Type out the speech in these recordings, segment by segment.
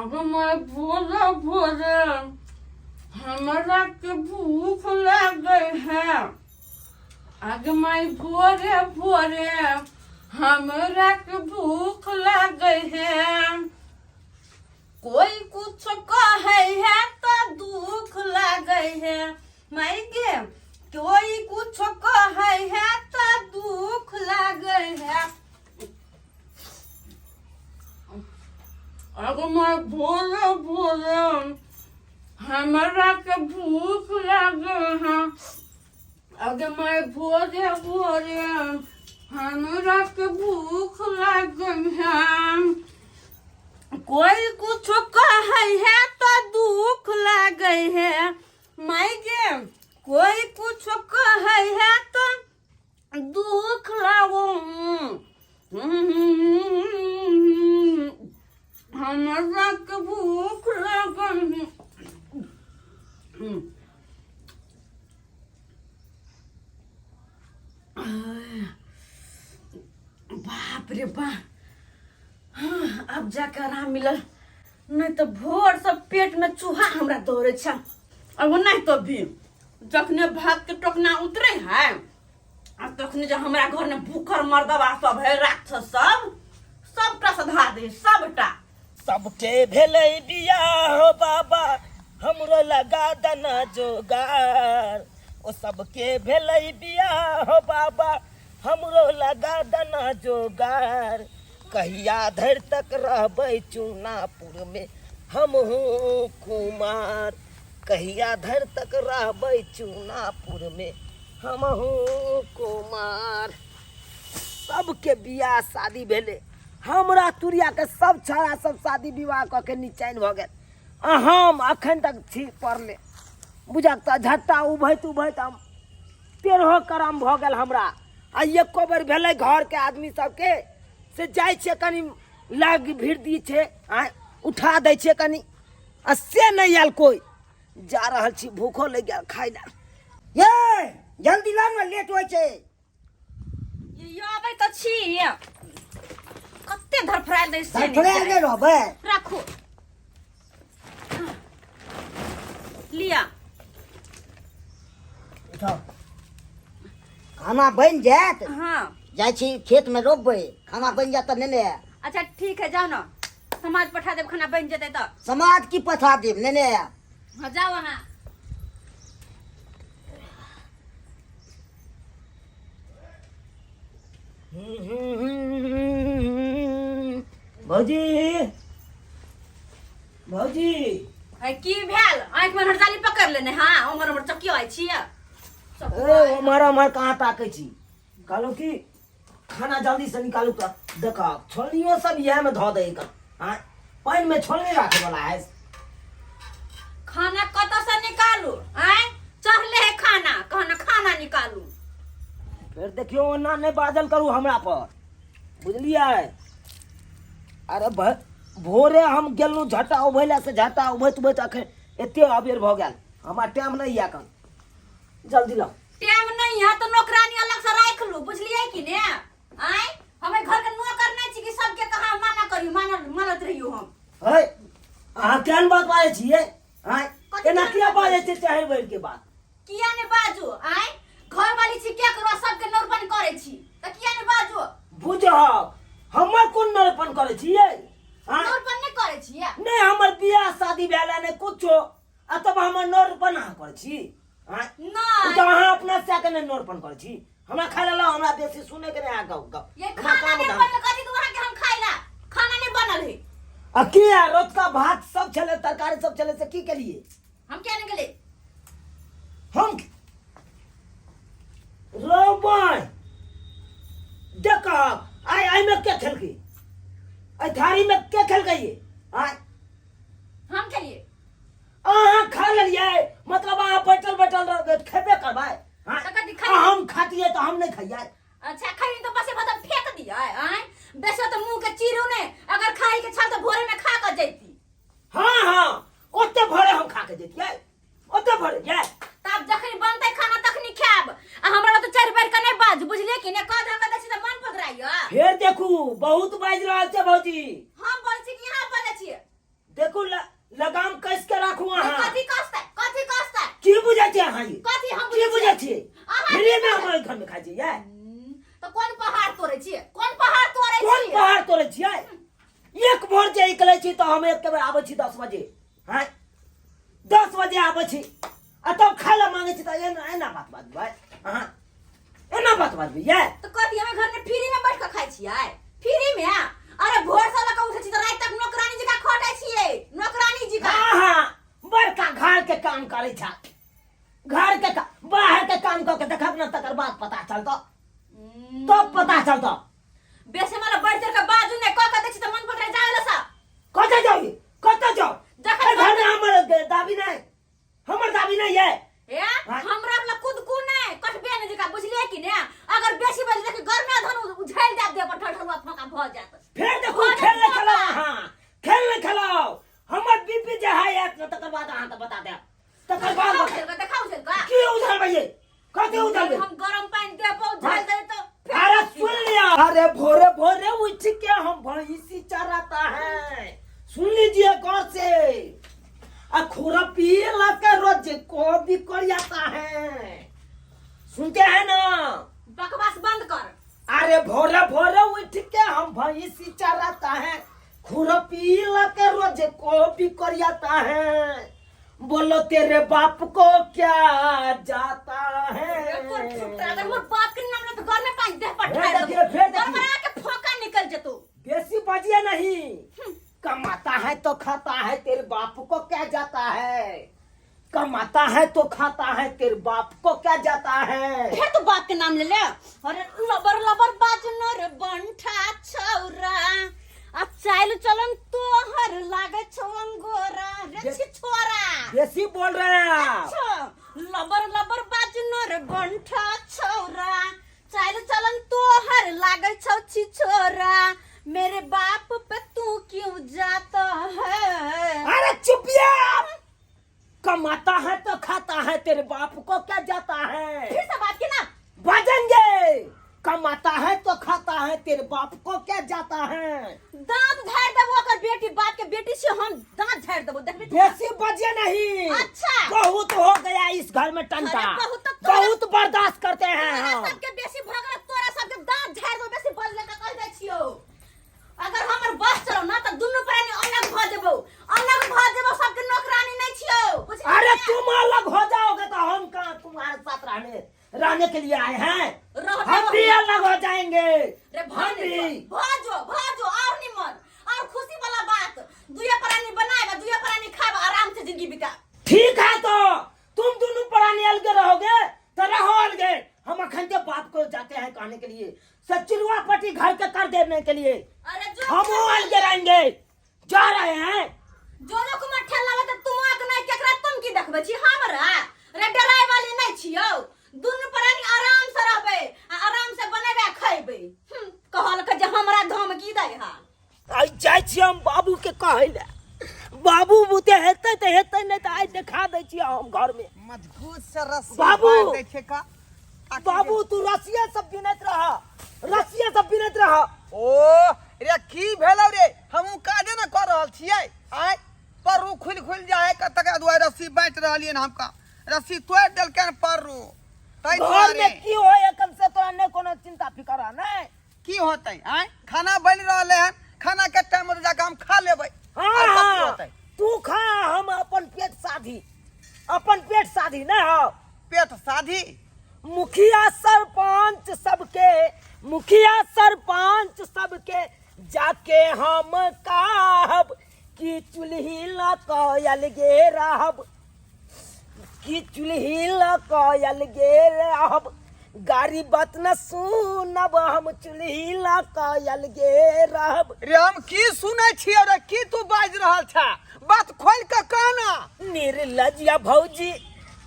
अगर मैं भोरे भोरे हमरा के भूख लग गई है। अगर मैं भोरे भोरे हमरा के भूख लग गई है। कोई कुछ कहे है तो दुख लग गई है। मैं गे कोई कुछ कहे है तो दुख लग गई है। अगर मैं भोरे भोरे हमरा के भूख लगे हैं। अगर मैं भोरे भोरे हमरा के भूख लगे हैं। कोई कुछ कहे है तो दुख लगे है। मैं गे कोई कुछ कहे है तो दुख लगो। हमरा के भूख लगन। बाप रे बाप, अब जाकर आराम मिलल। नहीं तो भोर से पेट में चूहा हमरा दौड़े छ। अब नहीं तो भी जखने भात के टोकना उतरे है तखने जो हमरा घर में भूखर मर्दबा सब है राक्षस सबटा सधा दे सबटा। सबके भेलै बियाह हो बाबा हमरो लगा दना जोगार। ओ सबके भेलै बियाह हो बाबा हमरो लगा दना जोगार। कहिया धरि तक रहबै चूनापुर में हमहूँ कुमार। कहिया धरि तक रहबै चूनापुर में हमहूँ कुमार। सबके बियाह शादी भेलै। हमरा तुरिया के सब छौड़ा सब शादी विवाह क के निचैन भ गेल। हम अखन तक छी पड़ले। बुझक त झट्टा उभैत उभैत हम तेरहो करम भ गेल हमरा। आ एको बेर भेलै घर के आदमी सबके से जाइ छै कनी लाग भीड़ दी छै उठा दै छै कनी आ से नहीं आयल कोई। जा रहल छी भूखो लग गेल खाइ ला। ये जल्दी ला न लेट होइ छै। ये आबै त छी कते धरफरायल दै से धरफरायल नै रहबै। राखो लिया उठाओ। खाना बन जात। हाँ जाइ छी खेत में रोपबै। खाना बन जात त नेने आ। अच्छा ठीक है जाओ ना समाज पठा देब खाना बन जेतै तो। समाज की पठा देब नेने आ। हाँ जाओ वहाँ। भौजी भौजी है की भेल आंख में हड़ताली पकड़ लेने। हाँ उमर उमर चक्की आइ छी। ए उमर कहाँ ताकै छी। कहलहुँ कि खाना जल्दी से निकालू तो देखा छोलनियो सब यह में धो दे। पानी में छोलनी रखे वाला है। खाना कत से निकालू चढ़ले है खाना कहना खाना निकालू। फिर देखियो ओना नहीं बाजल करू हमरा पर बुझलिए। अरे भोरे हम गेलू झटा उभैला से झटा उभैत उभैत अखन एते अबेर भ गेल। हमरा टाइम नहीं या कन जल्दी लाओ। टाइम नहीं है तो नौकरानी अलग से राख लू बुझलिए कि ने। हमें घर के नौकर नहीं छी कि सबके कहा माना करियो मानत रहियो हम। है अहाँ केहन बात बाजै छियै। एना किया बाजै छियै चाहे बैर के बात। किया ने बाजू घर वाली छी के करो सबके नौरपन करे छी त किया ने बाजू। बुझब हमर कोन नरपन करे छियै। नौरपन नहीं करे छी नहीं हमर बियाह शादी भेला नहीं कुछो आ तब हमर नरपन अहाँ करे छी। नहीं तो अहाँ अपना से के नहीं नरपन करे छी। हमरा खाइ ला हमरा बेसी सुने के नहीं आ गौ ये खाना नहीं बनल कथि तो वहां के हम खाइला खाना नहीं बनल है। आ किया रोज का भात सब चले तरकारी सब चले से की के लिए हम क्या नहीं गेले। हम रोबाई देखा आई में क्या खेल गई। आई थारी में क्या खेल गई आई हम खेलिए अहाँ खा लिये मतलब अहाँ बैठल बैठल खेबे करबै। हम खातिए तो हम नहीं खाइए। अच्छा खाई तो बस बता फेंक दिया वैसे तो मुंह के चीरू ने अगर खाई के छल तो भोरे में खा कर जैती। हाँ ओते भरे हम खा के जैतिए ओते भरे जाए तब जखनी बनते खाना तखनी खाब। हमरा तो 4 बेर के नहीं बाज बुझलिए कि ने कह धक दै छी त मन पकड़ाइया। फिर देखू बहुत बाज रहल छै भौजी। हम बोल छी कि यहां बोले छी देखू है ये कथी हम की बुझे छी अहाँ फ्री में हमारे घर में खाई छी ये तो कौन पहाड़ तोड़े छी कौन पहाड़ तोड़े कौन छी पहाड़ तोड़े छियै एक भोर जे निकले छी तो हम एक बेर आबै छी 10 बजे हैं 10 बजे आबै छी आ तब खाय ला मांगे छी तो एना बात भाई हां एना बात ये तो कथी हमें घर में फ्री में बैठ के खाई छियै फ्री में अरे भोर से लगा उठे छी तो रात तक नौकरानी जी का खटै छियै नौकरानी जी का हां बड़का घर के काम करे छा घर के बाहर के काम करके देखब ना तकर बाद पता चलतो तब पता चलतो बेसे मला बढ़ के बाजू ने क के देखि त मन पकड़े जाएला सा कत जाओगी कत जाओ जखन घर में हमर दाबी नहीं है ए हमरा अपना खुद को ने कटबे ने जका बुझले कि ने अगर बेसी बज देख घर में धन उझैल जात दे पर ठठरुआ फका भ जात फिर देखो खेल खेलो हां खेल खेलो हमर बीपी जे है एक तकर बाद अहां त बता दे तकर बाद देखाउ से का की उधर भइए कते उधर हम गरम पानी दे पौ झल दे तो अरे सुन लिया अरे भोरे भोरे उठ के हम भैंसी चराता है सुन लीजिए गौर से अखुरा पी लगा रोज को भी कर जाता है सुनते हैं ना बकवास बंद कर अरे भोरे भोरे उठ के हम भैंसी चराता है खुरपी लगा रोज को भी कर जाता है बोलो तेरे बाप को क्या जाता है अगर मोर बाप के नाम ले तो घर में पांच दे पठाए दो फिर घर में आके फोका निकल जतो बेसी बजिए नहीं कमाता है तो खाता है तेरे बाप को क्या जाता है कमाता है तो खाता है तेरे बाप को क्या जाता है फिर तो बाप के नाम ले ले अरे लबर लबर बाजनो रे बंठा छौरा अब चाइल चलन तो हर लागे छोंगोरा रे छी छोरा बेसी बोल रहे हैं आप अच्छा लबर लबर बाजनो रे बंठा छौरा चाइल चलन तो हर लागे छौ छी छोरा मेरे बाप पे तू क्यों जाता है अरे चुपिए आप कमाता है तो खाता है तेरे बाप को क्या जाता है फिर से बात की ना बजेंगे कमाता है तो खाता है तेरे बाप को क्या जाता है दांत झाड़ देबो अगर बेटी बाप के बेटी से हम दांत झाड़ देबो देखबे बेसी बजे नहीं अच्छा बहुत हो गया इस घर में टंटा बहुत बर्दाश्त करते हैं हम सबके बेसी भगल तोरा सबके दांत झाड़ दो बेसी बजले का कह दै छियो अगर हमर बस चलो ना तो दुनु प्राणी अलग भ देबो सबके नौकरानी नहीं छियो अरे तुम अलग हो जाओगे तो हम कहां तुम्हारे साथ रहने के लिए आए हैं हम भी अलग हो जाएंगे रे भाजो और निमन और खुशी वाला बात दुया प्राणी बनाएगा दुया प्राणी खाएगा आराम से जिंदगी बिता ठीक है तो तुम दोनों प्राणी अलग रहोगे तो रहो अलग हम अखन के बाप को जाते हैं कहने के लिए सचिलवा पट्टी घर के कर देने के लिए अरे जो हम अलग रहेंगे जा रहे हैं जो लोग में ठेला लगे तुम आके नहीं केकरा तुम की देखबे छी हमरा रे डराई वाली नहीं छियो दुनु प्राणी आराम से रहबे आराम से बनेबे खइबे कहल के जे हमरा धमकी दै हा आई जाय छी हम बाबू के कहै ले बाबू बुते हेतै त हेतै नै त आइ दिखा दै छी हम घर में मजबूत से रस्सी बाबू! बांध दै छै का बाबू तू रसिया सब बिनैत रह ओ रे की भेलौ रे हमहू काजे न कर रहल छियै आइ पररू खुल जाए कतका दुआर रस्सी बांट रहलियन हमका रस्सी तोड़ देलकै न पररू तै घर दुआरे में की होय एकन से तोरा नै कोनो चिंता फिकर है नै की होतै आइ खाना बनि रहले हन खाना के टाइम में जाके हम खा लेबै और कब की होतै तू खा हम अपन पेट साधी नै हो पेट साधी मुखिया सरपंच सबके जाके हम कहब कि चूल्ही लकयल गे रहब गाड़ी बात न सुनब हम चूल्ही लकयल गे रहब रे हम की सुनै छियै रे की तू बाजि रहल छ बात खोल के कहना निर्लजिया भौजी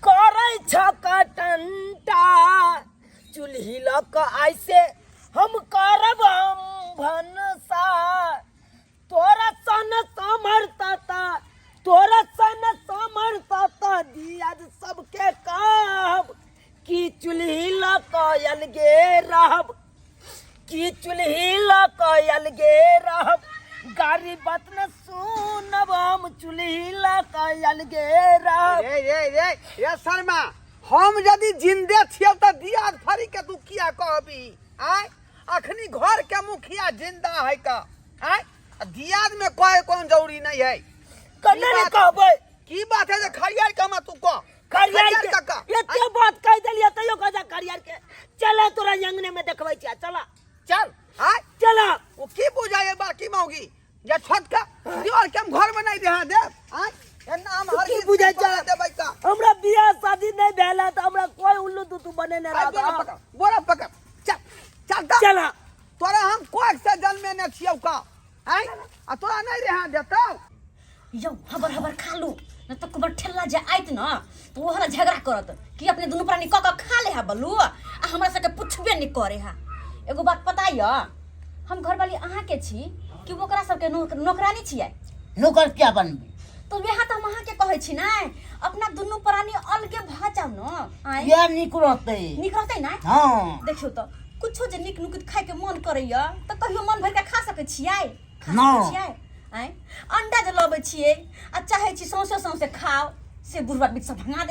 करे छ कटंटा चूल्ही लक ऐसे हम करब हम भनसा तोरा सन समर्थता दिया सबके कहब कि चूल्ही लकयल गे रहब गाड़ी बात न सुनब हम चूल्ही लकयल गे रहब रे शर्मा हम यदि जिंदे छियौ त दियाद फरी के तू किया कहबी आय अखनी घर के मुखिया जिंदा है का आय दियाद में कहे कोन जरूरी नहीं है कन्ने ने कहबै की बात है जे खरियार का मैं तू कह करियर काका के एते बात कह देलिए तइयो कह जा करियर के चला तोरा अंगने में देखबै छिया चला चल आय चला वो की बुझाए बाकी मौगी जे छोटका दिवार के हम घर बनाई दे दे आय एना हम हर की बुझाय चला देबै का हमरा बियाह शादी नहीं भेला त हमरा कोई उल्लू तू बने न बोरा रहा पकड़ बोरा पकड़ चल चल दा चला तोरा हम कोक से जन्मे ने छियौ का आय आ तोरा नहीं रहा देतौ यो हबर हबर खा लू न तो कुबर ठेला जे आइत न तो ओहरा झगड़ा करत कि अपने दुनू प्राणी क खा ले हा बल्लू आ हमरा सके पुछबे नहीं करे हा एगो बात पता य हम घर वाली अहाँ के छी कि ओकरा सबके नौकरानी छियै नौकर क्या बनबी तो यहाँ तो हम अहाँ के कहै छी ना अपना दुनू प्राणी अलगे भ जाऊ न आय ये निक रहते निक रहतै ना हां देखियो तो कुछो जे निक नुकुत खाए के मन करैया त कहियो मन भर के खा सकै छियै खा ना। सकै छियै आय अंडा जे लबै छियै आ चाहे छी सौंसे सौंसे खाओ से बुढ़वा बीच से भंगा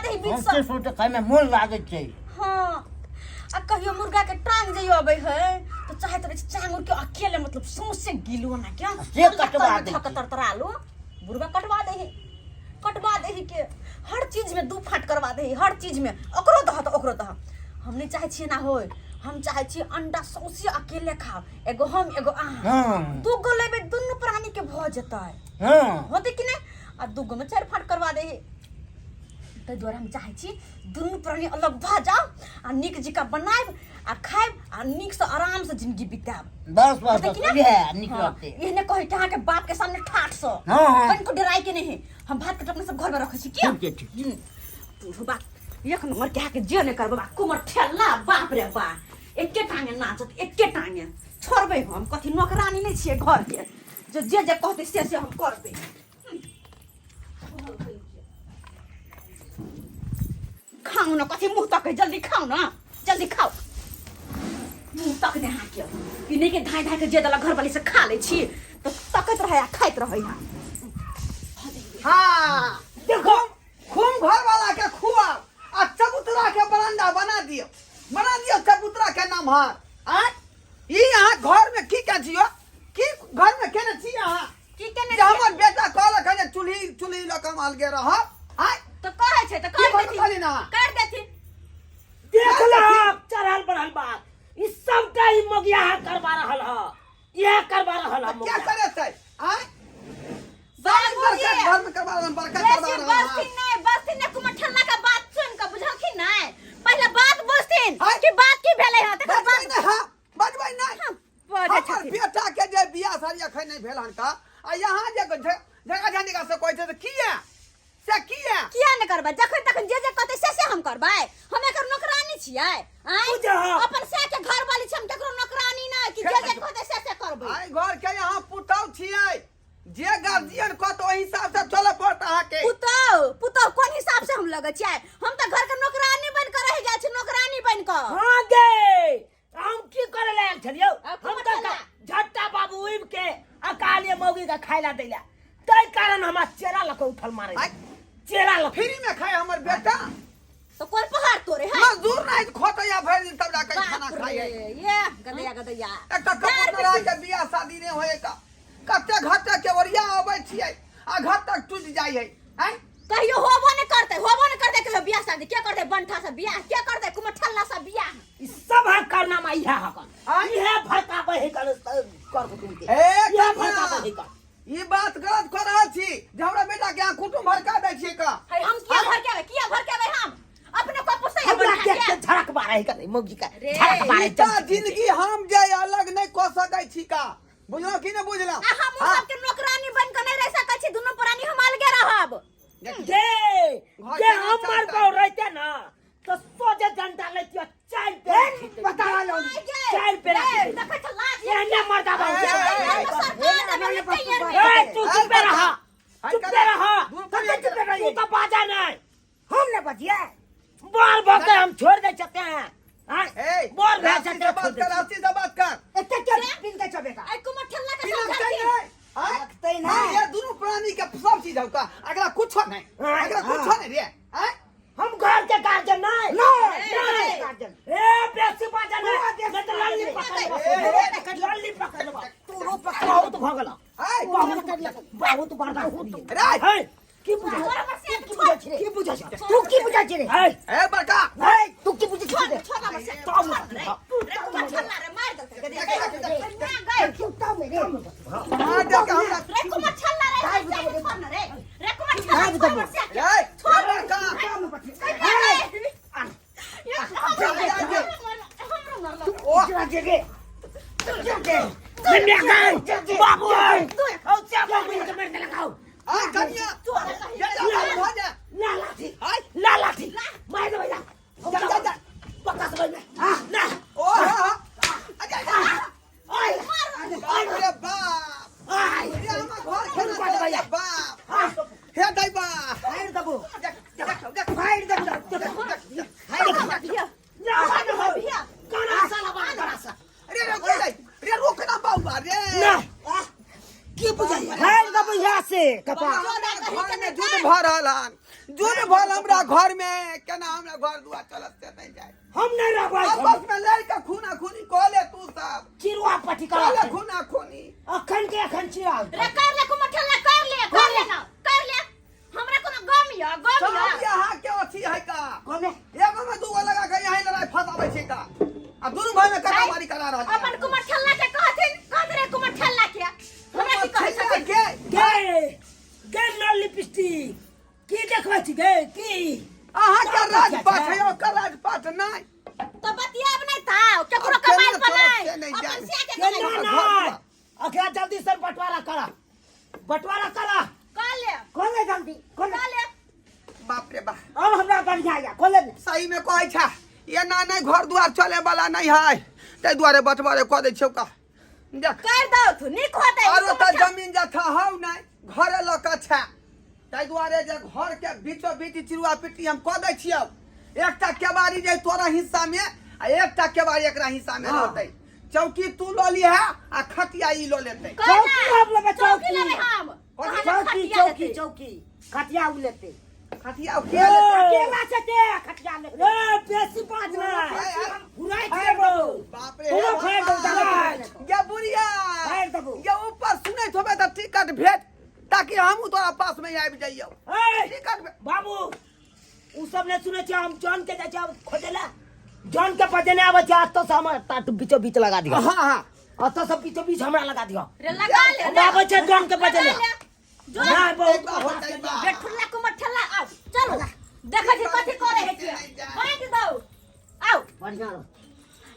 दे बीच से सोटे खाए में मोन लागे छै हां आ कहियो मुर्गा के टांग जे अबै है तो चाहे तो चांग उड़ के अकेले मतलब सौंसे गिलो ना क्या से कटवा दे तरतरालो बुढ़वा कटवा दे के हर चीज में दू फाट करवा दे हर चीज में ओकरो दह तो ओकरो दह हम नहीं चाहे छिए ना होय हम चाहे छी अंडा सौंसे अकेले खाओ एगो हम एगो अहाँ हां दू गो लेबे दुनू प्राणी के भ जेतै हां होते कि नहीं आ दू गो में चार फाट करवा दे तै द्वारा हम चाहे छी दुनू प्राणी अलग भ जाओ आ निक जिका बनाएब आ खाएब आ निक से आराम से जिंदगी बिताएब बस बस होतै कि ना? ये निक हाँ, रहते एहने कहे के अहाँ के बाप के सामने ठाठ सो हाँ, हाँ। कनको डराई के नहीं हम भात के अपने सब घर में रखे छी किया ठीक है, ठीक। तू बात एक नंबर के के जे ने करबा कुमर ठेला बाप रे बा एके टांगे नाचत एके टांगे छोड़बे हम कथी नौकरानी नहीं छिए घर के जे कहते से हम करबे खाओ ना कथी मुंह तक जल्दी खाओ ना जल्दी खाओ मुंह तक ने हाँ के कि नहीं के धाय धाय के जे दला घर वाली से खा ले छी तो तकत रहे खाइत रहे हां देखो खूब घर वाला के खुआ आ चबूतरा के बरामदा बना दियो चबूतरा के नाम हां आ ई यहां घर में की का जियो की घर में केने छी यहां की केने जे हमर बेटा कहलक है चूल्ही ल कमाल के रह आ तो कहे छे तो कर की कहली ना कर देती देख ला चढ़ल बढ़ल बात ई सबटा ई मोगिया करवा रहल ह ये करवा रहल ह क्या करे छै आ बाबूजी घर में करवा रहा बड़का करवा रहा बस नहीं कुमर ठल्ला का बात सुन के बुझलखिन नहीं पहले बात बुझथिन हाय। कि बात की भेलै ह तकर बजबै बाद नहीं हां बजबै नहीं बजे हमर छथिन बेटा के जे बियाह शादी अखन नहीं भेल हन का आ यहाँ जे जगह जाने का से कहै छै किया से किया किया न करबै जखन तखन जे कहते से हम करबै हम एकर नौकरानी छियै पूजा। अपन से के घर वाली छी हम केकरो नौकरानी ना कि जे कहते से करबै आई घर के यहाँ पुतौ छियै जे गार्जियन कहत ओहि हिसाब से चले पड़त अहाँ के पुतौ कोन हिसाब से हम लगै छियै हम त घर के नौकरानी बन के रह गेल छी नौकरानी बन के हां गे हम की करे लायक छलियो आ, हम कुमर त ठल्ला। झट्टा बाबू उब के अकाले मौगी का खाइला दैला तै कारण हमरा चेरा लक उठल मारे आय। चेरा लक फ्री में खाए हमर बेटा तो कोन पहाड़ तोरे है मजदूर नहीं खोटैया भर दिन तब जाके खाना बाप खाए रे, ये गदैया एक तो कपूररा के बियाह शादी नहीं होए का कते घटे के ओरिया आबै छियै आ घर तक टूट जाइ है हैं कहियो होबो न करते कहियो बियाह शादी के करते बनठा से बियाह के करते कुमर ठल्ला से बियाह ई सब है करना में इहा हकन आय। इहे भड़का बहे कर कुटुम के ए इहे कन्या, भड़का बहे कर ई बात गलत कर रहल छी जे हमरा बेटा के यहाँ कुटुम भड़का दै छियै का है हम किया भर के हम अपने को पुछै हमरा बनठा देख के झड़क मारे कर मौगी का रे, झड़क मारे ई ता जिंदगी हम जे अलग नहीं क सकै छी का बुझलो कि नहीं बुझलो आ हम सबके नौकरानी बन के नहीं रह सकै छी दुनू प्राणी हम अलगे रहब गे जे हम मर को रहते ना तो सोजे डंडा लेतियो चार पे बता लो चार पे देखै छ लाज एने मर जाबो ए ए तू चुप रहा चुप रहा तू तो बाजा नहीं हम ने बजिए बाल बके हम छोड़ दे सकते हैं हां बोल रहे राशि से बात कर राशि से बात कर इतने क्या पिन के चबेगा आई कुमर ठल्ला के बिना साथ कहीं जाती है रखते ही हां नहीं ये दोनों प्राणी के सब चीज होगा अगला कुछ नहीं अगला कुछ नहीं रे हैं हम घर ए बेसी बाजा ना मैं तो लाली पकड़ लो तू रो पकड़ बहुत भगला बाबू तो बारदा रे की बुझा तू की बुझा रे ए बड़का तू की बुझा रे छोटा बच्चा तो रे कुमार ठल्ला रे मार दे गए क्यों मेरे मार दे का हमरा रे कुमार ठल्ला रे फोन रे कुमार ठल्ला ए बड़का ओ जगे मैं गए बाबू आओ चाबो के मेरे लगाओ आ कन्या ला लाठी मार दे भैया जा पक्का समझ में ना ओ अरे बाप ये हम घर खेला भैया बाप हे दाई बा फाइर दबो देख फाइर दबो भैया कौन साला बड़ा सा रे रोक ना बाबा रे ना की बुझाई फाइर दबो यहां से कपा घर में दूध भरल दूध भरल हमरा घर में केना हमरा घर दुआ चलत से नहीं जाए हम नहीं रहबै आपस में लड़का खूना खूनी कहले तू सब चिरवा पटी कहले कर खूना खूनी अखन के अखन चिरा रे कर ले कुमार ठल्ला कर ले ना कर ले हमरा कोनो गम सब या यहाँ के अथी है का कोने एगो में दूगो लगा के यहीं लड़ाई फसाबै छै का आ दुनु भाई में कटामारी करा रहल अपन कुमार ठल्ला के कहथिन कह रे कुमार ठल्ला के हमरा की कहै छै गे लाल लिपस्टिक की देखबै छी गे की अहाँ के राजपाट है ओकर राजपाट नहीं तो बतियाब नहीं था केकरो कमाई पर नहीं नहीं अपन से के के कमाई ना अखरा जल्दी से बंटवारा करा कर ले खोले जल्दी खोले कर ले बाप रे बाप अब हमरा बढ़िया या खोले सही में कहै छै ये ना नहीं घर दुआर चले वाला नहीं है तै दुआरे बटवारे कह दै छौ का देख कर दो तू निक होतै आरो त जमीन जथा हौ नहीं घरे ल के छै तै दुआरे जे घर के बीचो बीच चिरुआ पिट्टी हम कह दै छियौ एकटा केवाड़ी जे तोरा हिस्सा में आ एकटा केवाड़ी एकरा हिस्सा में रहतै चौकी तू ल ली है आ खटिया ई ल लेतै चौकी हम लेबे चौकी ले हम चौकी खटिया उ लेते खटिया के लेतै अकेला से के खटिया ले रे बेसी बात ना हुराई खेबो बाप रे तू खेबो दगाज ये बुढ़िया फाइर दबो ये ऊपर सुनै होबे त टिकट भेट ताकि हम तोरा पास में आबि जाइयो ए टिकट बाबू उ सब ने सुने छ हम जान के जा खोजेला जान के बजने आवे छ तो हम टाटू बीचो बीच लगा दियो हां हां तो सब बीचो बीच हमरा लगा दियो रे लगा ले बाबू छ जान के बजने ना बहुत होतै बा बेठुल्ला कुमार ठल्ला आओ चलो देखै छी कथि करे है छी बांट दो आओ बढ़िया रहो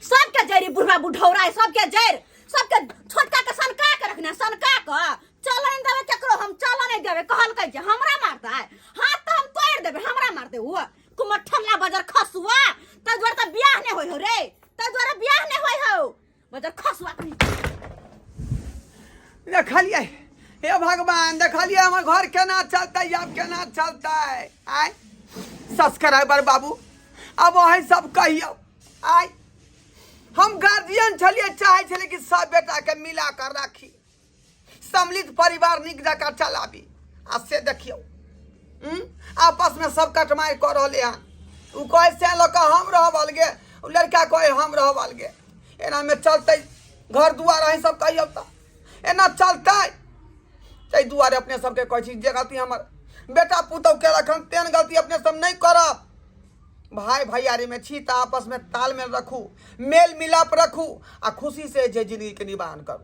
सबके जड़ी बुढ़वा बुढ़ौरा सबके जड़ सबके छोटका के सनका के रखने सनका के चल नहीं देवे केकरो हम चल नहीं देवे कहल कह जे हमरा मारता है हाथ तो हम तोड़ देवे हमरा मार दे हुआ कुमार ठल्ला बाजार खसुआ त द्वारा त बियाह नहीं होय हो रे त द्वारा बियाह नहीं होय हो बाजार खसुआ देखलिए हे भगवान देखलिए हमर घर केना चलतै अब केना चलतै आय सब्सक्राइबर बाबू अब वही सब कहियो आय हम गार्जियन छलिए चाहे छलिए कि सब बेटा के मिला कर राखी सम्मिलित परिवार निक जका चलाबी आ से देखियो आपस में सब कटमाई कर रहले हन उ कहे से लोग हम रहबल गे लड़का कहे हम रहबल गे एना में चलतै घर दुआर अहीं सब कहियो त एना चलतै तै दुआरे अपने सबके कहै छी जे गलती हमर बेटा पुतौ के रखन तेन गलती अपने सब नहीं करब भाई भैयारी में छी त आपस में तालमेल रखू मेल मिलाप रखू आ खुशी से जे जिंदगी के निवारण करू